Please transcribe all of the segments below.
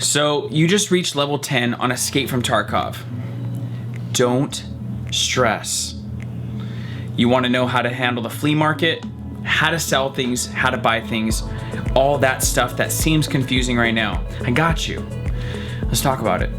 So you just reached level 10 on Escape from Tarkov. Don't stress. You want to know how to handle the flea market, how to sell things, how to buy things, all that stuff that seems confusing right now. I got you. Let's talk about it.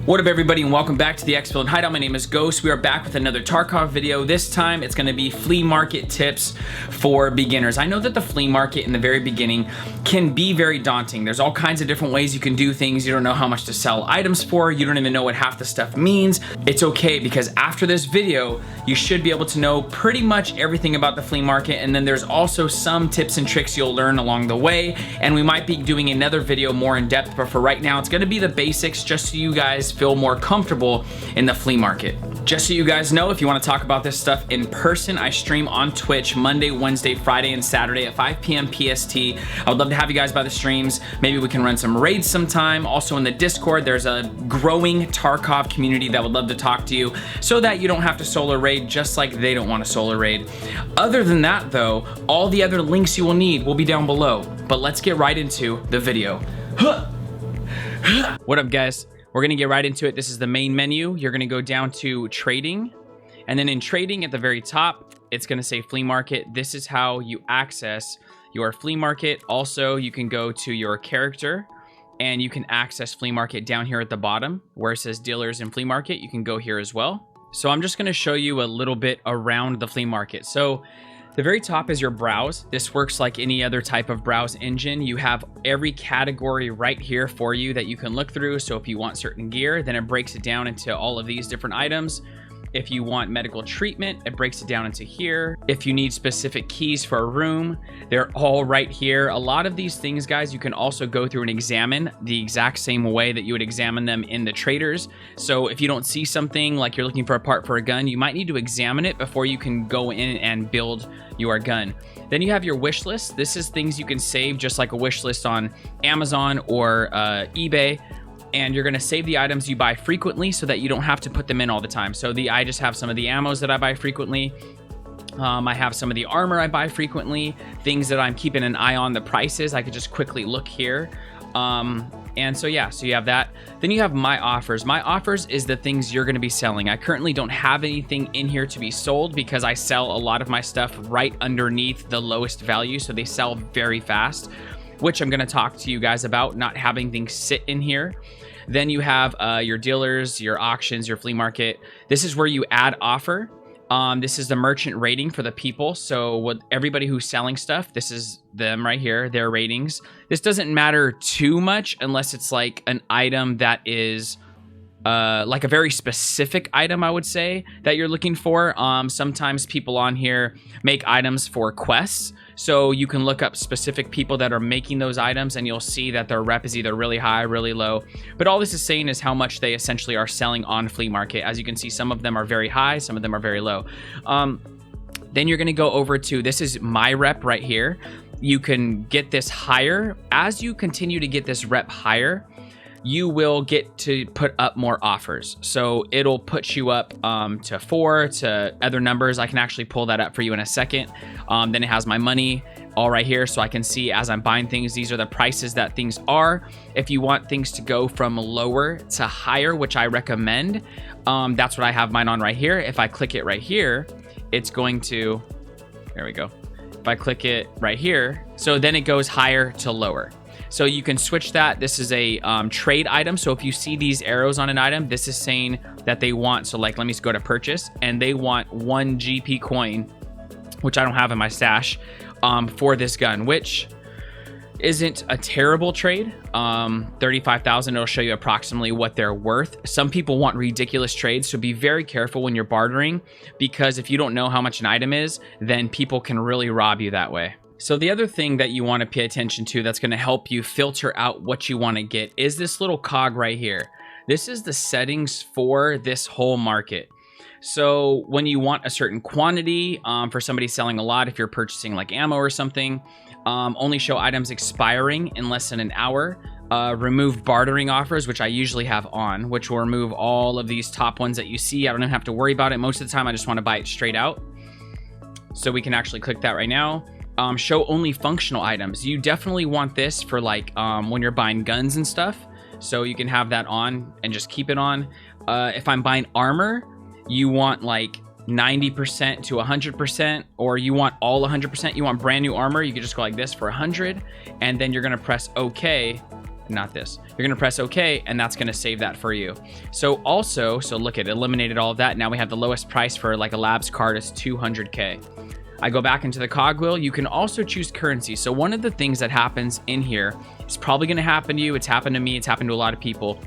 What up everybody, and welcome back to the X Build Hideout. My name is Ghost. We are back with another Tarkov video. This time it's going to be flea market tips for beginners. I know that the flea market in the very beginning can be very daunting. There's all kinds of different ways you can do things. You don't know how much to sell items for. You don't even know what half the stuff means. It's okay, because after this video you should be able to know pretty much everything about the flea market, and then there's also some tips and tricks you'll learn along the way, and we might be doing another video more in depth, but for right now it's going to be the basics just so you guys feel more comfortable in the flea market. Just so you guys know, if you want to talk about this stuff in person, I stream on Twitch Monday, Wednesday, Friday, and Saturday at 5 p.m. PST. I would love to have you guys by the streams. Maybe we can run some raids sometime. Also in the Discord, there's a growing Tarkov community that would love to talk to you so that you don't have to solo raid just like they don't want to solo raid. Other than that though, all the other links you will need will be down below. But let's get right into the video. What up guys? We're gonna get right into it. This is the main menu. You're gonna go down to trading, and then in trading at the very top, it's gonna say flea market. This is how you access your flea market. Also, you can go to your character and you can access flea market down here at the bottom where it says dealers and flea market. You can go here as well. So I'm just gonna show you a little bit around the flea market. So the very top is your browse. This works like any other type of browse engine. You have every category right here for you that you can look through. So if you want certain gear, then it breaks it down into all of these different items. If you want medical treatment, it breaks it down into here. If you need specific keys for a room, they're all right here. A lot of these things, guys, you can also go through and examine the exact same way that you would examine them in the traders. So if you don't see something like you're looking for a part for a gun, you might need to examine it before you can go in and build your gun. Then you have your wish list. This is things you can save just like a wish list on Amazon or eBay. And you're gonna save the items you buy frequently so that you don't have to put them in all the time. So I just have some of the ammos that I buy frequently. I have some of the armor I buy frequently, things that I'm keeping an eye on the prices. I could just quickly look here. And so yeah, so you have that. Then you have my offers. My offers is the things you're gonna be selling. I currently don't have anything in here to be sold because I sell a lot of my stuff right underneath the lowest value. So they sell very fast, which I'm gonna talk to you guys about, not having things sit in here. Then you have your dealers, your auctions, your flea market. This is where you add offer. This is the merchant rating for the people. So with everybody who's selling stuff, this is them right here, their ratings. This doesn't matter too much unless it's like an item that is like a very specific item, I would say, that you're looking for. Sometimes people on here make items for quests. So you can look up specific people that are making those items and you'll see that their rep is either really high, really low. But all this is saying is how much they essentially are selling on flea market. As you can see, some of them are very high, some of them are very low. Then you're gonna go over to, this is my rep right here. You can get this higher. As you continue to get this rep higher, you will get to put up more offers. So it'll put you up to 4, to other numbers. I can actually pull that up for you in a second. Then it has my money all right here. So I can see as I'm buying things, these are the prices that things are. If you want things to go from lower to higher, which I recommend, that's what I have mine on right here. If I click it right here, it's going to, there we go. If I click it right here, so then it goes higher to lower. So you can switch that. This is a trade item. So if you see these arrows on an item, this is saying that they want, so like, let me go to purchase, and they want 1 GP coin, which I don't have in my stash, for this gun, which isn't a terrible trade. 35,000, it'll show you approximately what they're worth. Some people want ridiculous trades, so be very careful when you're bartering, because if you don't know how much an item is, then people can really rob you that way. So the other thing that you want to pay attention to that's going to help you filter out what you want to get is this little cog right here. This is the settings for this whole market. So when you want a certain quantity, for somebody selling a lot, if you're purchasing like ammo or something, only show items expiring in less than an hour. Remove bartering offers, which I usually have on, which will remove all of these top ones that you see. I don't even have to worry about it. Most of the time, I just want to buy it straight out. So we can actually click that right now. show only functional items. You definitely want this for like when you're buying guns and stuff. So you can have that on and just keep it on. If I'm buying armor, you want like 90% to 100%, or you want all 100%. You want brand new armor, you could just go like this for 100, and then you're gonna press OK. Not this. You're gonna press OK, and that's gonna save that for you. So also, so look, it eliminated all of that. Now we have the lowest price for like a labs card is 200K. I go back into the cogwheel. You can also choose currency. So one of the things that happens in here, it's probably gonna happen to you, it's happened to me, it's happened to a lot of people,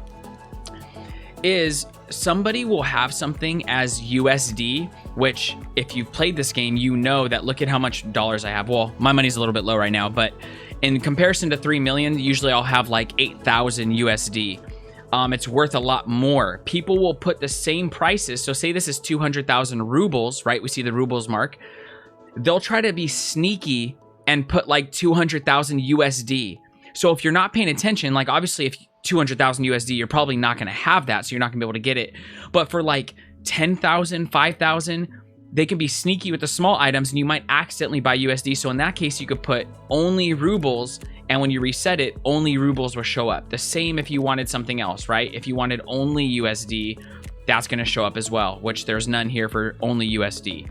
is somebody will have something as USD, which if you've played this game, you know that look at how much dollars I have. Well, my money's a little bit low right now, but in comparison to 3 million, usually I'll have like 8,000 USD. It's worth a lot more. People will put the same prices. So say this is 200,000 rubles, right? We see the rubles mark. They'll try to be sneaky and put like 200,000 USD. So if you're not paying attention, like obviously if 200,000 USD, you're probably not going to have that. So you're not gonna be able to get it. But for like 10,000, 5,000, they can be sneaky with the small items and you might accidentally buy USD. So in that case, you could put only rubles, and when you reset it, only rubles will show up. The same if you wanted something else, right? If you wanted only USD, that's going to show up as well, which there's none here for only USD.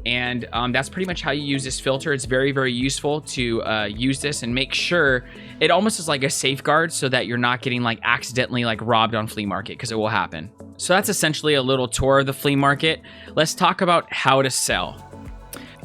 And that's pretty much how you use this filter. It's very, very useful to use this and make sure it almost is like a safeguard so that you're not getting like accidentally like robbed on Flea Market, because it will happen. So that's essentially a little tour of the Flea Market. Let's talk about how to sell.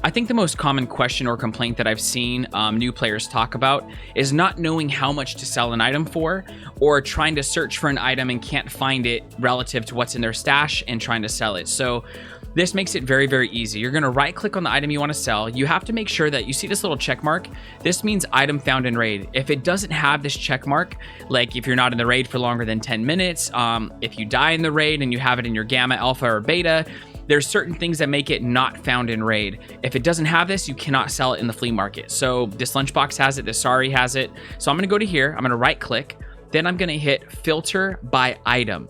I think the most common question or complaint that I've seen new players talk about is not knowing how much to sell an item for, or trying to search for an item and can't find it relative to what's in their stash and trying to sell it. So this makes it very, very easy. You're gonna right click on the item you wanna sell. You have to make sure that you see this little check mark. This means item found in raid. If it doesn't have this check mark, like if you're not in the raid for longer than 10 minutes, if you die in the raid and you have it in your gamma, alpha, or beta, there's certain things that make it not found in raid. If it doesn't have this, you cannot sell it in the Flea Market. So this lunchbox has it, this Sari has it. So I'm gonna go to here, I'm gonna right click, then I'm gonna hit filter by item.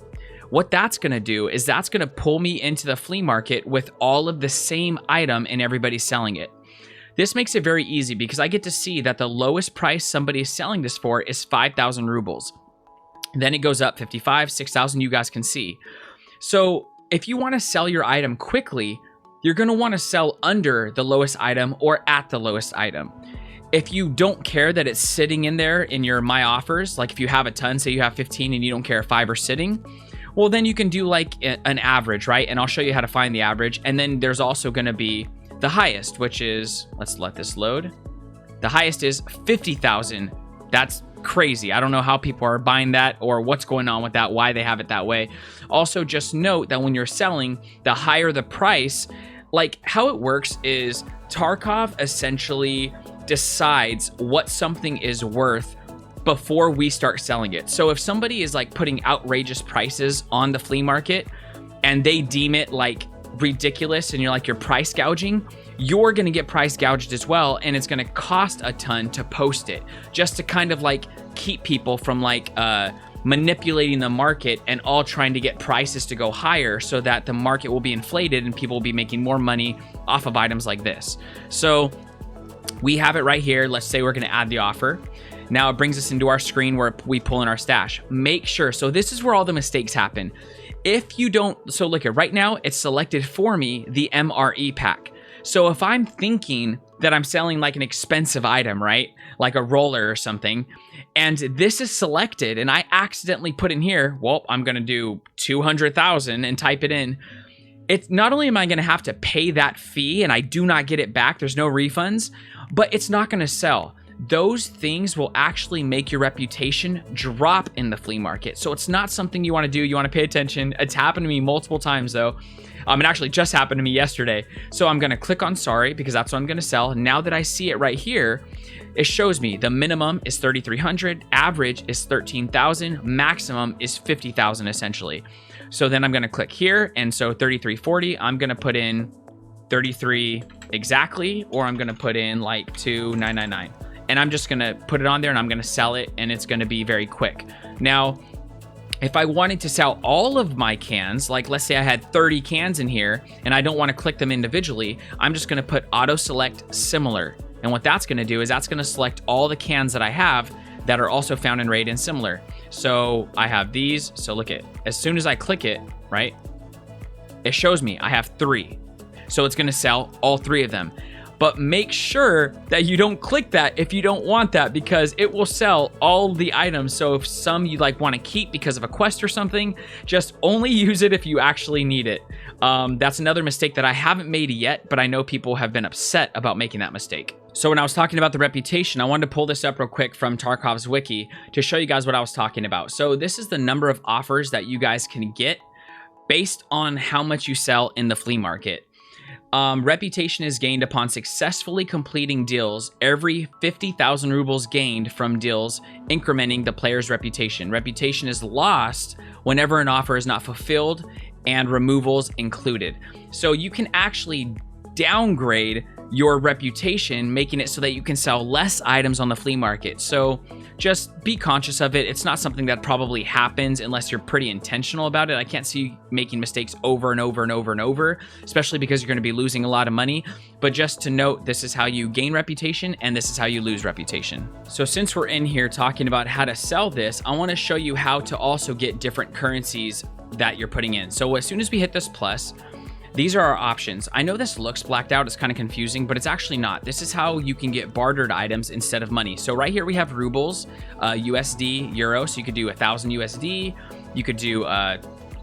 What that's gonna do is that's gonna pull me into the Flea Market with all of the same item and everybody's selling it. This makes it very easy because I get to see that the lowest price somebody is selling this for is 5,000 rubles. Then it goes up 55, 6,000, you guys can see. So if you wanna sell your item quickly, you're gonna wanna sell under the lowest item or at the lowest item. If you don't care that it's sitting in there in your My Offers, like if you have a ton, say you have 15 and you don't care if 5 are sitting, well, then you can do like an average, right? And I'll show you how to find the average. And then there's also gonna be the highest, which is, let's let this load. The highest is 50,000. That's crazy. I don't know how people are buying that or what's going on with that, why they have it that way. Also, just note that when you're selling, the higher the price, like how it works is Tarkov essentially decides what something is worth before we start selling it. So if somebody is like putting outrageous prices on the Flea Market and they deem it like ridiculous and you're like, you're price gouging, you're gonna get price gouged as well, and it's gonna cost a ton to post it, just to kind of like keep people from like manipulating the market and all trying to get prices to go higher so that the market will be inflated and people will be making more money off of items like this. So we have it right here. Let's say we're gonna add the offer. Now it brings us into our screen where we pull in our stash. Make sure, so this is where all the mistakes happen. If you don't, so look at right now, it's selected for me the MRE pack. So if I'm thinking that I'm selling like an expensive item, right? Like a roller or something, and this is selected and I accidentally put in here, well, I'm gonna do 200,000 and type it in. It's not only am I gonna have to pay that fee and I do not get it back, there's no refunds, but it's not gonna sell. Those things will actually make your reputation drop in the Flea Market. So it's not something you want to do. You want to pay attention. It's happened to me multiple times though. It actually just happened to me yesterday. So I'm going to click on Sari because that's what I'm going to sell. Now that I see it right here, it shows me the minimum is 3,300, average is 13,000, maximum is 50,000 essentially. So then I'm going to click here. And so 3,340, I'm going to put in 33 exactly, or I'm going to put in like 2,999. And I'm just gonna put it on there and I'm gonna sell it, and it's gonna be very quick. Now, if I wanted to sell all of my cans, like let's say I had 30 cans in here and I don't wanna click them individually, I'm just gonna put auto select similar. And what that's going to do is that's going to select all the cans that I have that are also found in Raid and similar. So I have these. So look at, as soon as I click it, right, it shows me I have 3. So it's going to sell all 3 of them. But make sure that you don't click that if you don't want that, because it will sell all the items. So if some you like want to keep because of a quest or something, just only use it if you actually need it. That's another mistake that I haven't made yet, but I know people have been upset about making that mistake. So when I was talking about the reputation, I wanted to pull this up real quick from Tarkov's wiki to show you guys what I was talking about. So this is the number of offers that you guys can get based on how much you sell in the flea market. Reputation is gained upon successfully completing deals. Every 50,000 rubles gained from deals incrementing the player's reputation. Reputation is lost whenever an offer is not fulfilled and removals included. So you can actually downgrade your reputation, making it so that you can sell less items on the flea market. So just be conscious of it. It's not something that probably happens unless you're pretty intentional about it. I can't see you making mistakes over and over and over and over, especially because you're going to be losing a lot of money. But just to note, this is how you gain reputation and this is how you lose reputation. So since we're in here talking about how to sell this, I want to show you how to also get different currencies that you're putting in. So as soon as we hit this plus, these are our options. I know this looks blacked out, it's kind of confusing, but it's actually not. This is how you can get bartered items instead of money. So right here we have rubles, USD, euro. So you could do 1,000 USD. You could do,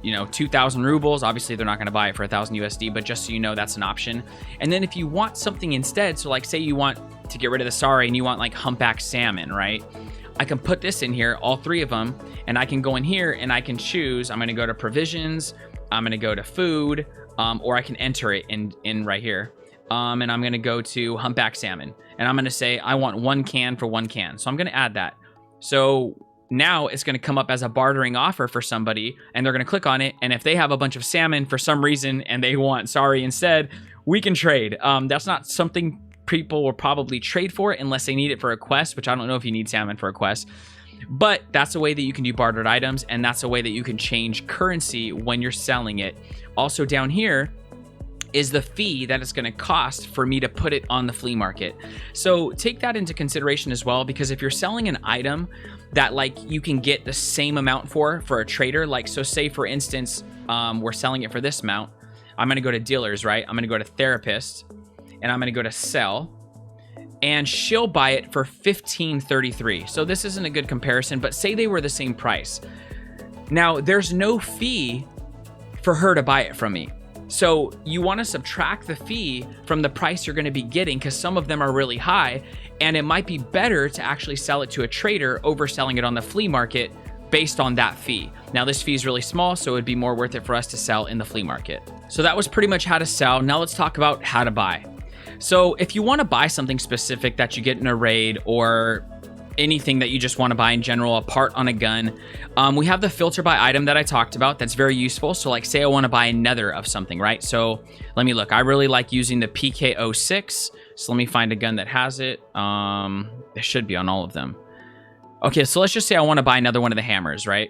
2,000 rubles. Obviously they're not going to buy it for 1,000 USD, but just so you know, that's an option. And then if you want something instead, so like say you want to get rid of the sari and you want like humpback salmon, right? I can put this in here, all 3 of them, and I can go in here and I can choose. I'm going to go to provisions. I'm going to go to food. Or I can enter it in right here. And I'm going to go to humpback salmon. And I'm going to say, I want 1 can for 1 can. So I'm going to add that. So now it's going to come up as a bartering offer for somebody. And they're going to click on it. And if they have a bunch of salmon for some reason and they want sari instead, we can trade. That's not something people will probably trade for unless they need it for a quest, which I don't know if you need salmon for a quest. But that's a way that you can do bartered items, and that's a way that you can change currency when you're selling it. Also down here is the fee that it's going to cost for me to put it on the flea market. So take that into consideration as well, because if you're selling an item that like you can get the same amount for a trader, like so say for instance, we're selling it for this amount. I'm going to go to dealers, right? I'm going to go to therapist and I'm going to go to sell. And she'll buy it for $15.33. So this isn't a good comparison, but say they were the same price. Now, there's no fee for her to buy it from me. So you want to subtract the fee from the price you're going to be getting, because some of them are really high, and it might be better to actually sell it to a trader over selling it on the flea market based on that fee. Now, this fee is really small, so it'd be more worth it for us to sell in the flea market. So that was pretty much how to sell. Now let's talk about how to buy. So if you want to buy something specific that you get in a raid, or anything that you just want to buy in general, a part on a gun, we have the filter by item that I talked about. That's very useful. So like say I want to buy a nether of something, right? So let me look. I really like using the PK06. So let me find a gun that has it. It should be on all of them. Okay, so let's just say I want to buy another one of the hammers, right?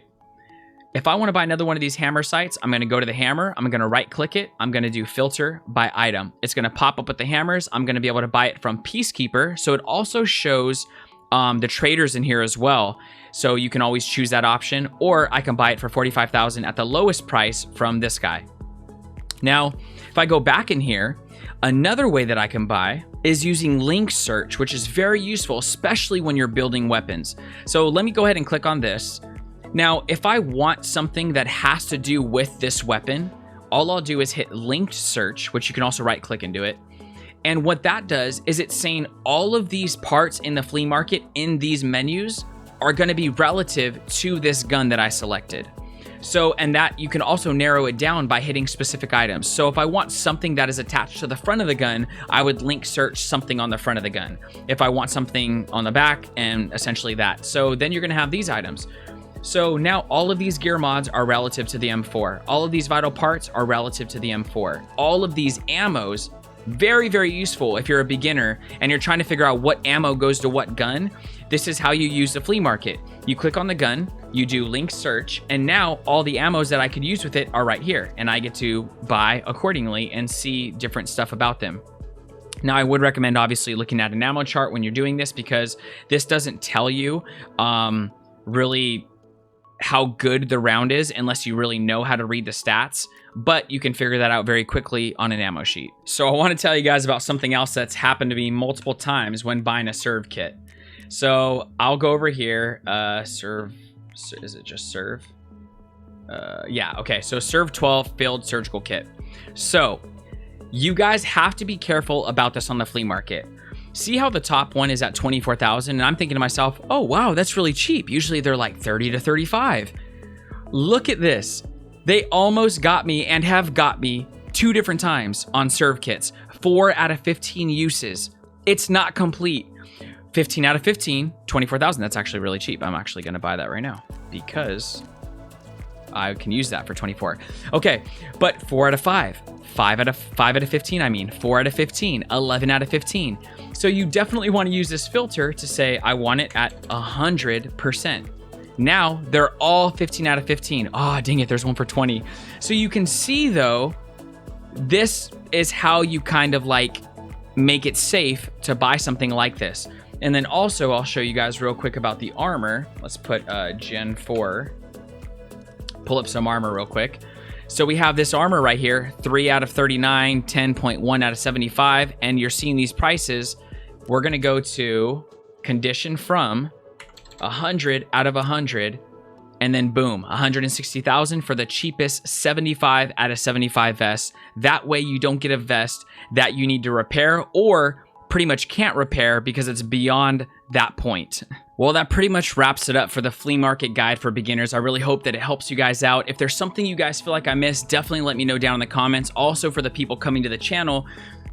If I want to buy another one of these hammer sites, I'm going to go to the hammer. I'm going to right click it. I'm going to do filter by item. It's going to pop up with the hammers. I'm going to be able to buy it from Peacekeeper. So it also shows the traders in here as well. So you can always choose that option, or I can buy it for 45,000 at the lowest price from this guy. Now, if I go back in here, another way that I can buy is using link search, which is very useful, especially when you're building weapons. So let me go ahead and click on this. Now, if I want something that has to do with this weapon, all I'll do is hit linked search, which you can also right click and do it. And what that does is it's saying all of these parts in the flea market in these menus are going to be relative to this gun that I selected. So, and that you can also narrow it down by hitting specific items. So if I want something that is attached to the front of the gun, I would link search something on the front of the gun. If I want something on the back, and essentially that. So then you're going to have these items. So now all of these gear mods are relative to the M4. All of these vital parts are relative to the M4. All of these ammos, very, very useful if you're a beginner and you're trying to figure out what ammo goes to what gun. This is how you use the flea market. You click on the gun, you do link search, and now all the ammos that I could use with it are right here. And I get to buy accordingly and see different stuff about them. Now, I would recommend obviously looking at an ammo chart when you're doing this, because this doesn't tell you really how good the round is unless you really know how to read the stats, but you can figure that out very quickly on an ammo sheet. So I want to tell you guys about something else that's happened to me multiple times when buying a serve kit. So I'll go over here, serve, is it just serve? Yeah, okay, so serve 12 field surgical kit. So you guys have to be careful about this on the flea market. See how the top one is at 24,000, and I'm thinking to myself, oh wow, that's really cheap. Usually they're like 30 to 35. Look at this. They almost got me and have got me 2 different times on serve kits. 4 out of 15 uses. It's not complete. 15 out of 15, 24,000. That's actually really cheap. I'm actually gonna buy that right now because I can use that for 24. Okay, but 4 out of 5. 5 out of 15, I mean. 4 out of 15. 11 out of 15. So you definitely want to use this filter to say, I want it at 100%. Now, they're all 15 out of 15. Oh, dang it, there's one for 20. So you can see, though, this is how you kind of like make it safe to buy something like this. And then also, I'll show you guys real quick about the armor. Let's put Gen 4. Pull up some armor real quick. So we have this armor right here, 3 out of 39, 10.1 out of 75, and you're seeing these prices. We're gonna go to condition from 100 out of 100, and then boom, 160,000 for the cheapest 75 out of 75 vest. That way you don't get a vest that you need to repair or pretty much can't repair because it's beyond that point. Well, that pretty much wraps it up for the flea market guide for beginners. I really hope that it helps you guys out. If there's something you guys feel like I missed, definitely let me know down in the comments. Also, for the people coming to the channel,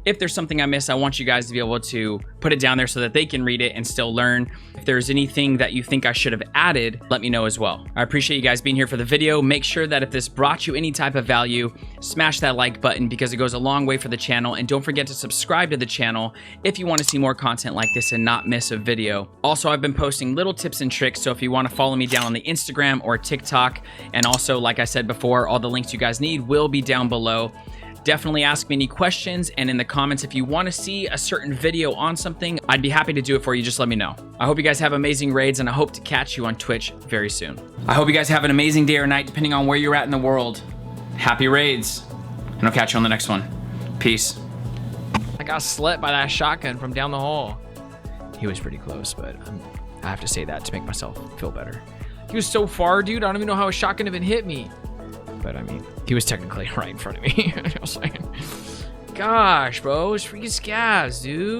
if there's something I missed, I want you guys to be able to put it down there so that they can read it and still learn. If there's anything that you think I should have added, let me know as well. I appreciate you guys being here for the video. Make sure that if this brought you any type of value, smash that like button because it goes a long way for the channel. And don't forget to subscribe to the channel if you want to see more content like this and not miss a video. Also, I've been posting little tips and tricks, so if you want to follow me down on the Instagram or TikTok, and also, like I said before, all the links you guys need will be down below. Definitely ask me any questions, and in the comments, if you want to see a certain video on something, I'd be happy to do it for you. Just let me know. I hope you guys have amazing raids, and I hope to catch you on Twitch very soon. I hope you guys have an amazing day or night, depending on where you're at in the world. Happy raids, and I'll catch you on the next one. Peace. I got slept by that shotgun from down the hall. He was pretty close, but I have to say that to make myself feel better. He was so far, dude. I don't even know how a shotgun even hit me. But I mean, he was technically right in front of me. I was like, gosh, bro, it's freaking scavs, dude.